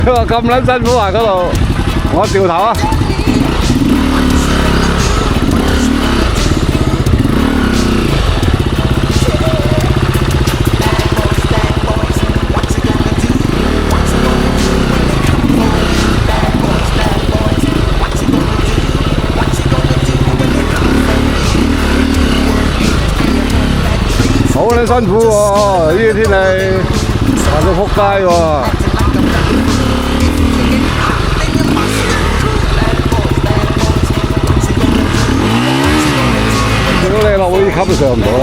佢話咁撚辛苦啊嗰度，我掉頭啊！好撚辛苦喎！呢個天氣行到撲街喎！如果你落呢級都上唔到啦。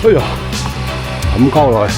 哎呀，咁高落去。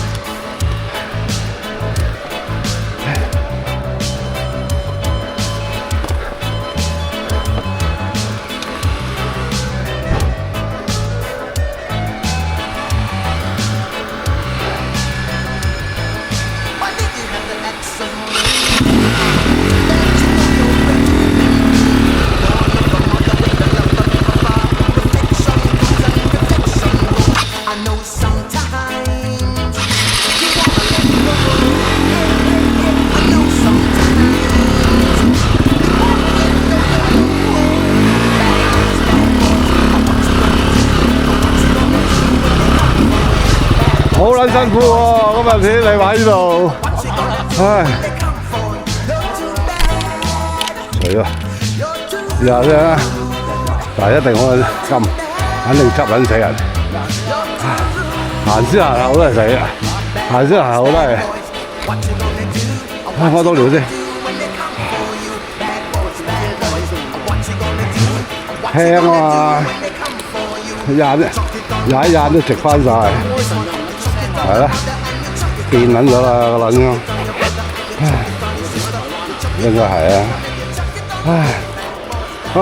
好撚辛苦喎！今日天你喺呢度，唉，死啦！以後咧，但係一定我撳，肯定執撚死人。行先行後都係死，行先行後都係。唉，屙多尿先。輕啊嘛，踩一都直翻晒。係啦，變撚咗啦個撚樣，唉，應該係啊，唉，啊，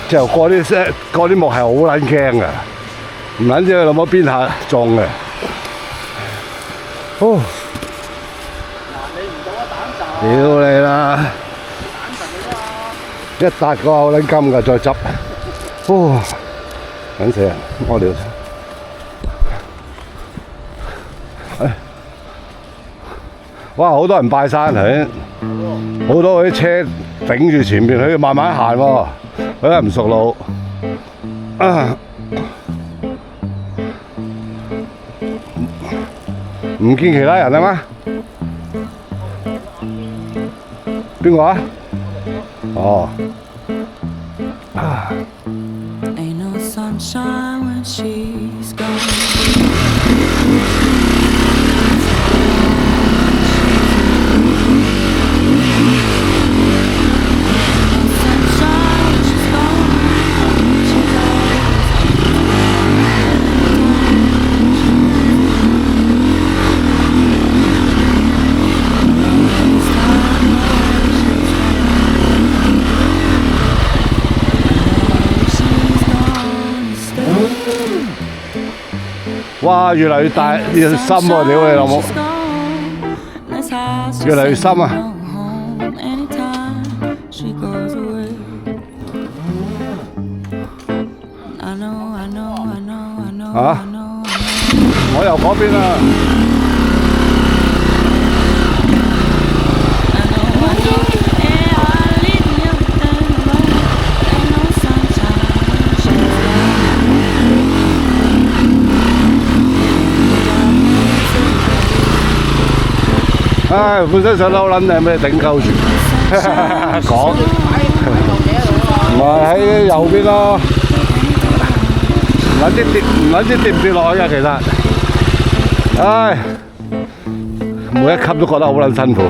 之後過啲木係好撚驚嘅，唔撚知佢諗咗邊下撞嘅，哦，屌你啦，一笪個好撚金㗎，再執，哦。緊死人，屙尿！唉，哇！好多人拜山頭先，好多嗰啲車頂住前面，佢要慢慢行喎，佢係唔熟路。唔見其他人啊嘛？邊個啊？哦。Sunshine when she's gone.哇！越嚟越大，越深喎！屌你老母，越嚟越深啊！我由嗰邊啊！唉，本身想嬲撚你俾你頂鳩住，講唔係喺右邊咯，唔撚知跌唔跌落去啊！其實，唉，每一級都覺得好撚辛苦。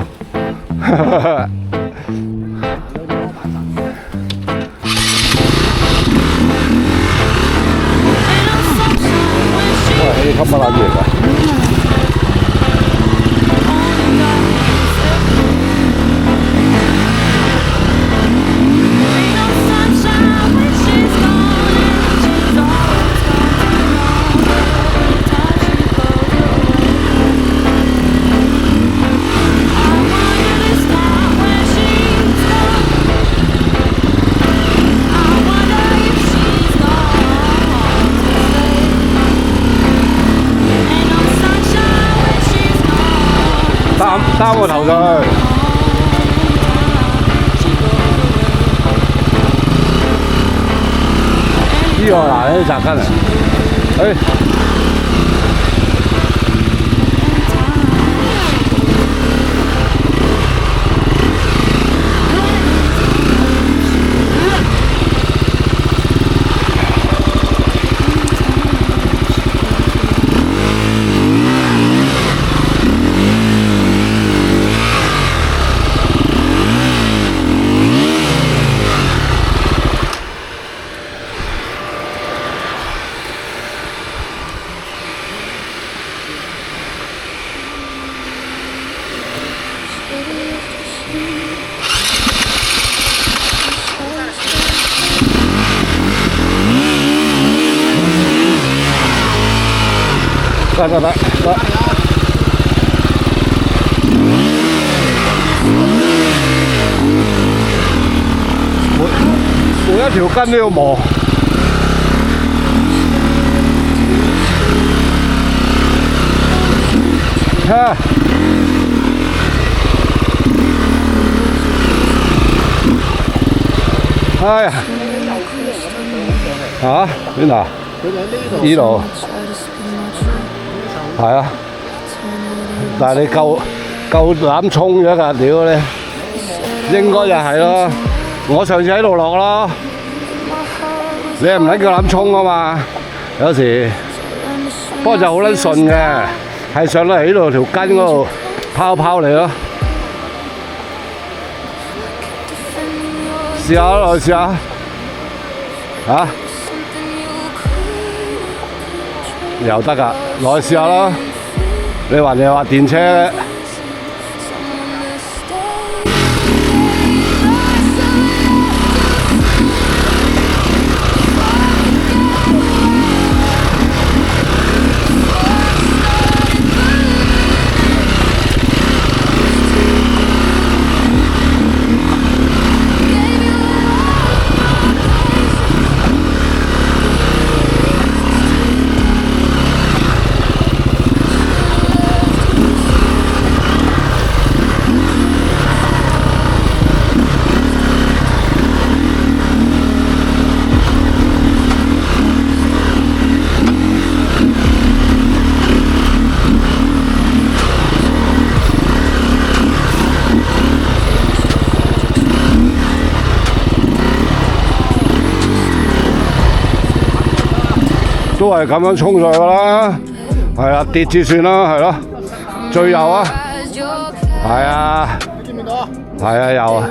喂，呢級乜撚嘢嚟㗎？擔個頭上去，呢個嗱呢扎根啊！得，每一條筋都要磨。哎呀！嚇？邊度？呢度。係啊，但係你夠膽衝咗㗎，屌你！應該就係咯。我上次喺度落咯，你係唔撚夠膽衝啊嘛？有時，不過就好撚順嘅，係上到嚟呢度條筋嗰度拋你咯。試下咯，試下。嚇？又得㗎，落去試下咯。你話電車咧？都係咁樣衝上去㗎啦，係啊，跌至算啦，係咯，最右啊，係啊，係啊，右啊，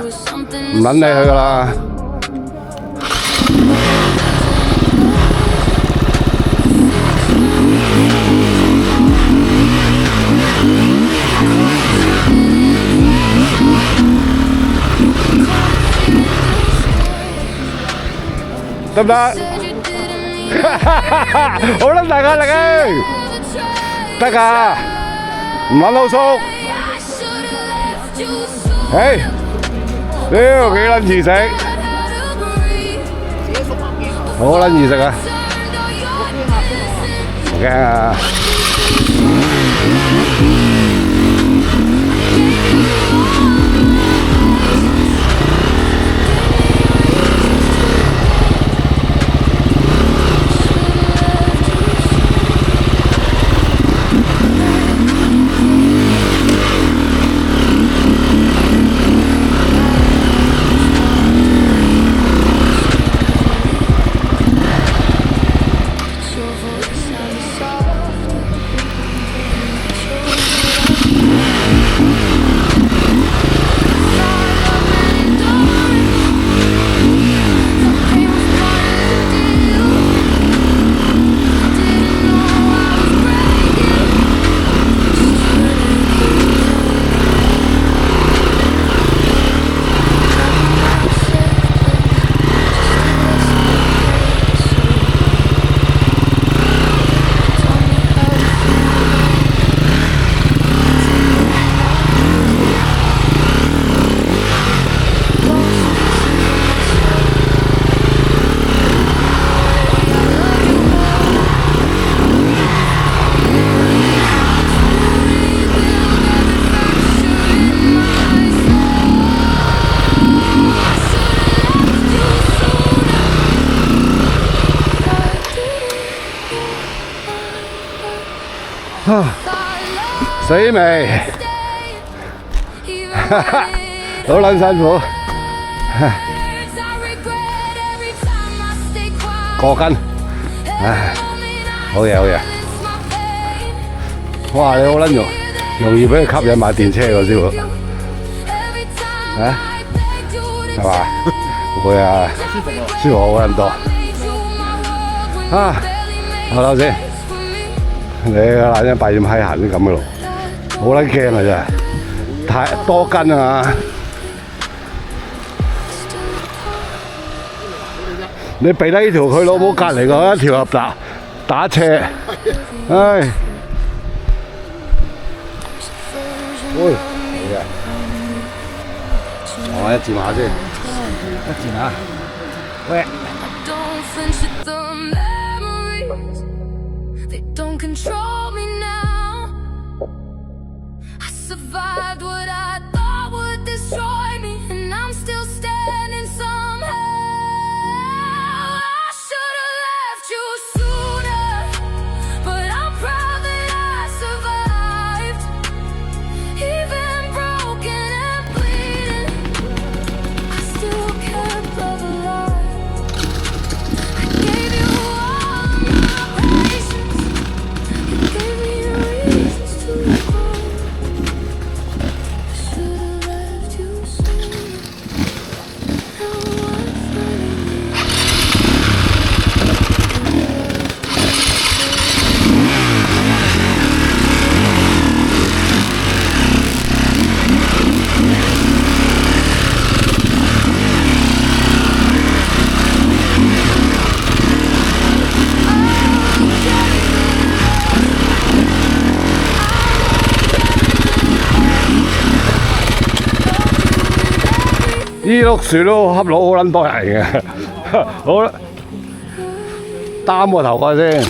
唔撚理佢㗎啦。得唔得？好撚大壓力啊！得㗎，唔撚好縮。屌幾撚易食，好撚易食啊！唔驚啊！死未？好撚辛苦，過筋，唉，好嘢好嘢，哇！你好撚容易俾佢吸引買電車喎，師傅，啊，係嘛？會啊，舒服好撚多，啊，好啦先，你個懶人閉咁閪閒啲咁嘅路，好撚驚啊真係，太多筋啊！你避低呢條佢老母隔離嗰一條合打斜，唉，喂，好嘅，我一字馬先，一字馬，喂。呢碌樹都恰佬好撚多人嘅，好啦，擔個頭盔先。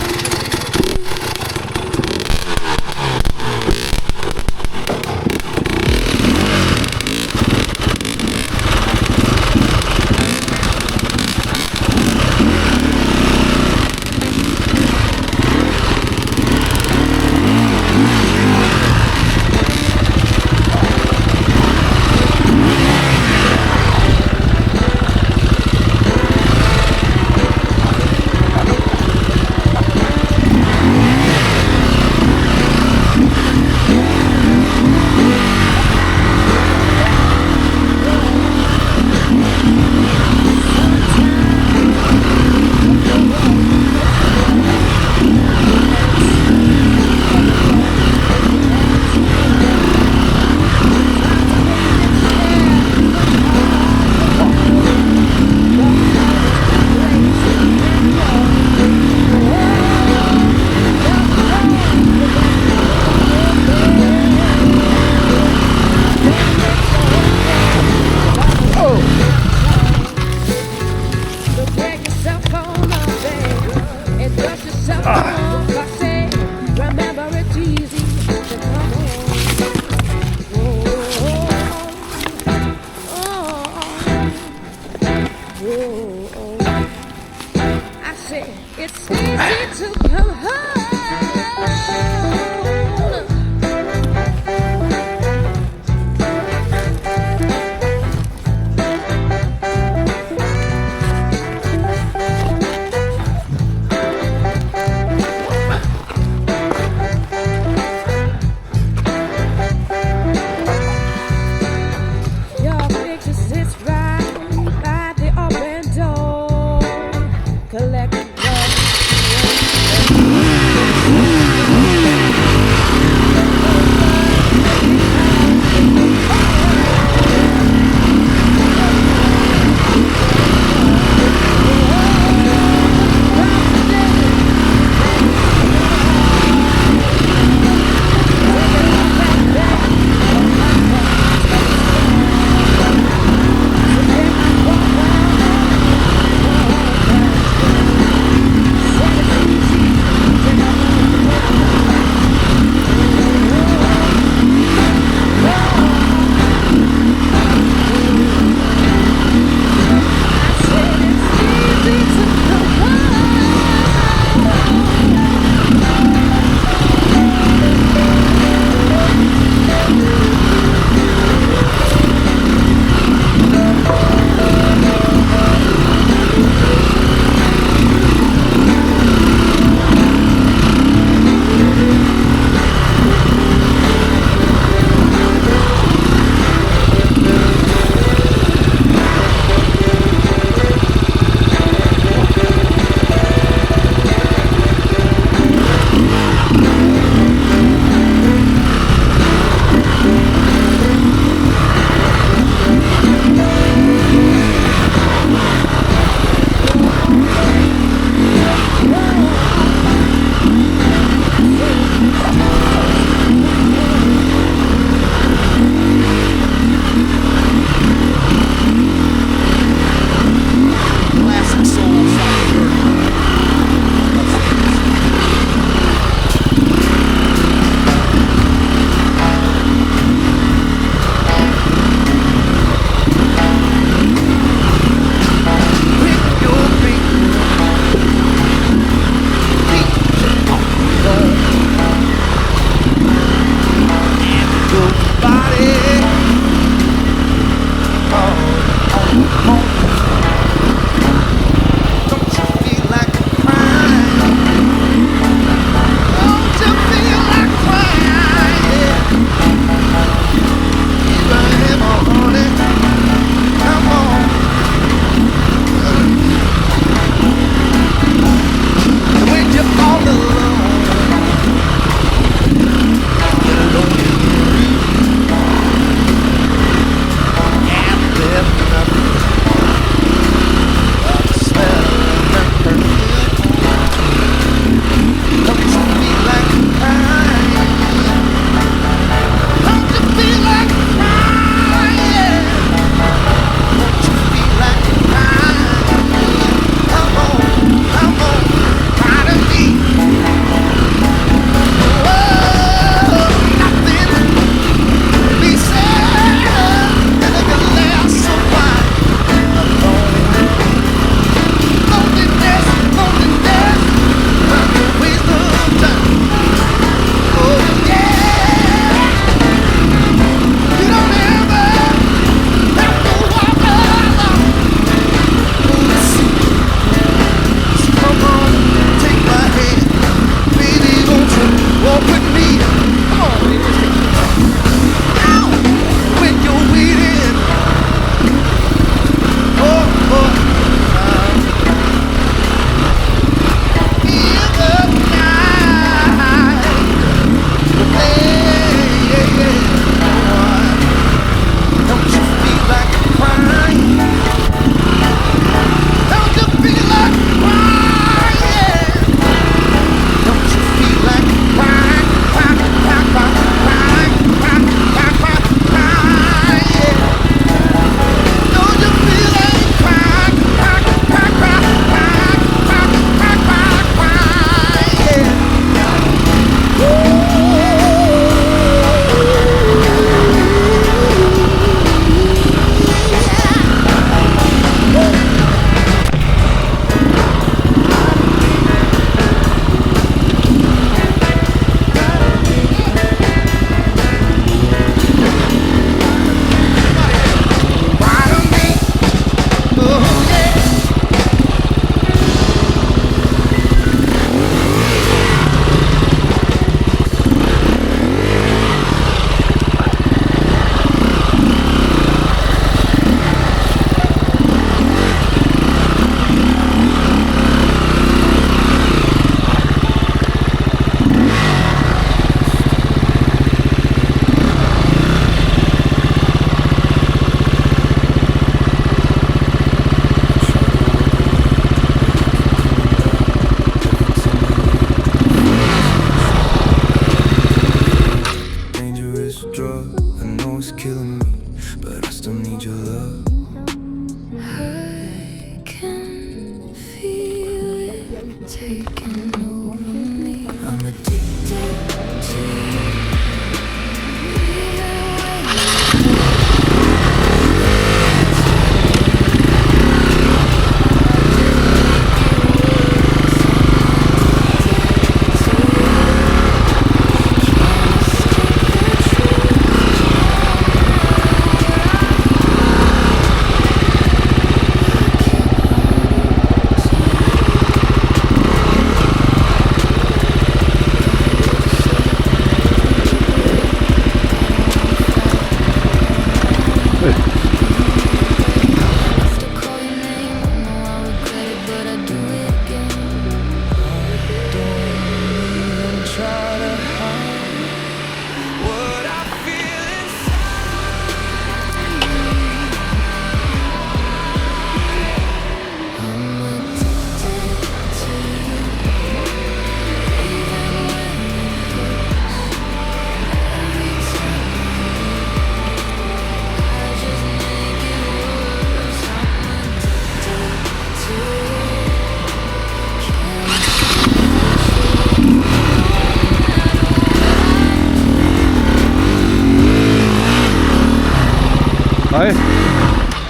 哎，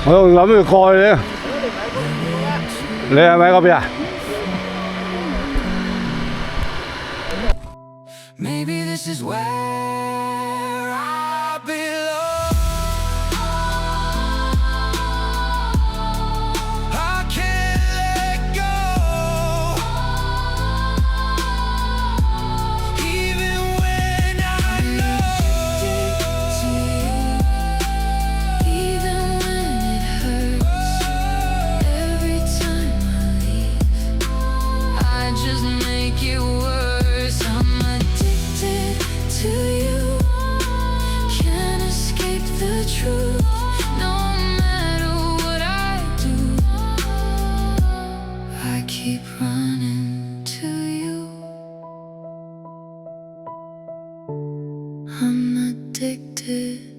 我仲諗住過去咧，你係咪喺嗰邊啊？ Maybe this is where I belong. I can't let go, even when I know, even when it hurts. Every time I leave, I just make it worse. I'm addicted to you, can't escape the truth. No matter what I do, I keep running to you. I'm addicted.